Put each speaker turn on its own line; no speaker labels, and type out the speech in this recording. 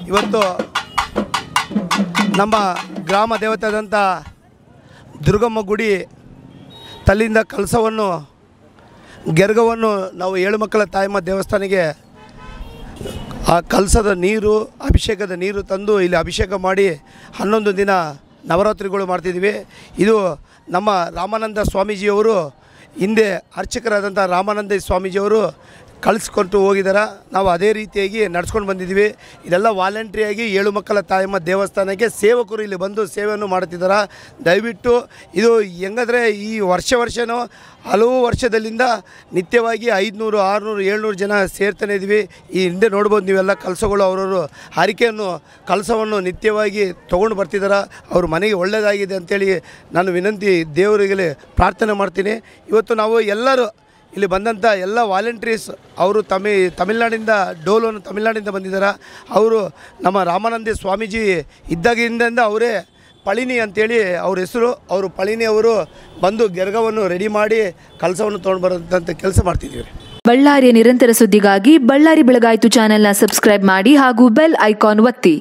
ಇವತ್ತು ನಮ್ಮ ಗ್ರಾಮ ದೇವತೆಯಾದಂಥ ದುರ್ಗಮ್ಮ ಗುಡಿ ತಲ್ಲಿಂದ ಕಲಸವನ್ನು ಗೆರ್ಗವನ್ನು ನಾವು ಏಳು ಮಕ್ಕಳ ತಾಯಮ್ಮ ದೇವಸ್ಥಾನಕ್ಕೆ ಆ ಕಲಸದ ನೀರು ಅಭಿಷೇಕದ ನೀರು ತಂದು ಇಲ್ಲಿ ಅಭಿಷೇಕ ಮಾಡಿ 11 ದಿನ ನವರಾತ್ರಿಗಳು ಮಾಡ್ತಿದ್ದೀವಿ. ಇದು ನಮ್ಮ ರಾಮಾನಂದ ಸ್ವಾಮೀಜಿಯವರು ಹಿಂದೆ ಅರ್ಚಕರಾದಂಥ ರಾಮಾನಂದ ಸ್ವಾಮೀಜಿಯವರು ಕಳಿಸ್ಕೊಟ್ಟು ಹೋಗಿದ್ದಾರೆ. ನಾವು ಅದೇ ರೀತಿಯಾಗಿ ನಡ್ಸ್ಕೊಂಡು ಬಂದಿದ್ದೀವಿ. ಇದೆಲ್ಲ ವಾಲಂಟ್ರಿಯಾಗಿ ಏಳು ಮಕ್ಕಳ ತಾಯಮ್ಮ ದೇವಸ್ಥಾನಕ್ಕೆ ಸೇವಕರು ಇಲ್ಲಿ ಬಂದು ಸೇವೆಯನ್ನು ಮಾಡ್ತಿದ್ದಾರೆ. ದಯವಿಟ್ಟು ಇದು ಹೆಂಗಂದರೆ ಈ ವರ್ಷವೂ ಹಲವು ವರ್ಷದಲ್ಲಿಂದ ನಿತ್ಯವಾಗಿ 500 600 700 ಜನ ಸೇರ್ತಾನೆ ಇದ್ದೀವಿ. ಈ ಹಿಂದೆ ನೋಡ್ಬೋದು ನೀವೆಲ್ಲ ಕಲಸಗಳು ಅವರವರು ಹರಿಕೆಯನ್ನು ಕಲಸವನ್ನು ನಿತ್ಯವಾಗಿ ತೊಗೊಂಡು ಬರ್ತಿದ್ದಾರೆ. ಅವ್ರ ಮನೆಗೆ ಒಳ್ಳೆಯದಾಗಿದೆ ಅಂಥೇಳಿ ನಾನು ವಿನಂತಿ ದೇವರಿಗೆ ಪ್ರಾರ್ಥನೆ ಮಾಡ್ತೀನಿ. ಇವತ್ತು ನಾವು ಎಲ್ಲರೂ ಇಲ್ಲಿ ಬಂದಂಥ ಎಲ್ಲ ವಾಲಂಟ್ರೀಸ್ ಅವರು ತಮಿಳ್ನಾಡಿಂದ ಡೋಲನ್ನು ತಮಿಳ್ನಾಡಿಂದ ಬಂದಿದ್ದಾರೆ. ಅವರು ನಮ್ಮ ರಾಮಾನಂದ ಸ್ವಾಮೀಜಿ ಇದ್ದಾಗಿಂದ ಅವರೇ ಪಳಿನಿ ಅಂಥೇಳಿ ಅವ್ರ ಹೆಸರು. ಅವರು ಪಳಿನಿ ಅವರು ಬಂದು ಗೆರ್ಗವನ್ನು ರೆಡಿ ಮಾಡಿ ಕಲಸವನ್ನು ತೊಗೊಂಡು ಬರೋಂಥ ಕೆಲಸ ಮಾಡ್ತಿದ್ದೀವಿ.
ಬಳ್ಳಾರಿಯ ನಿರಂತರ ಸುದ್ದಿಗಾಗಿ ಬಳ್ಳಾರಿ ಬೆಳಗಾಯಿತು ಚಾನೆಲ್ನ ಸಬ್ಸ್ಕ್ರೈಬ್ ಮಾಡಿ ಹಾಗೂ ಬೆಲ್ ಐಕಾನ್ ಒತ್ತಿ.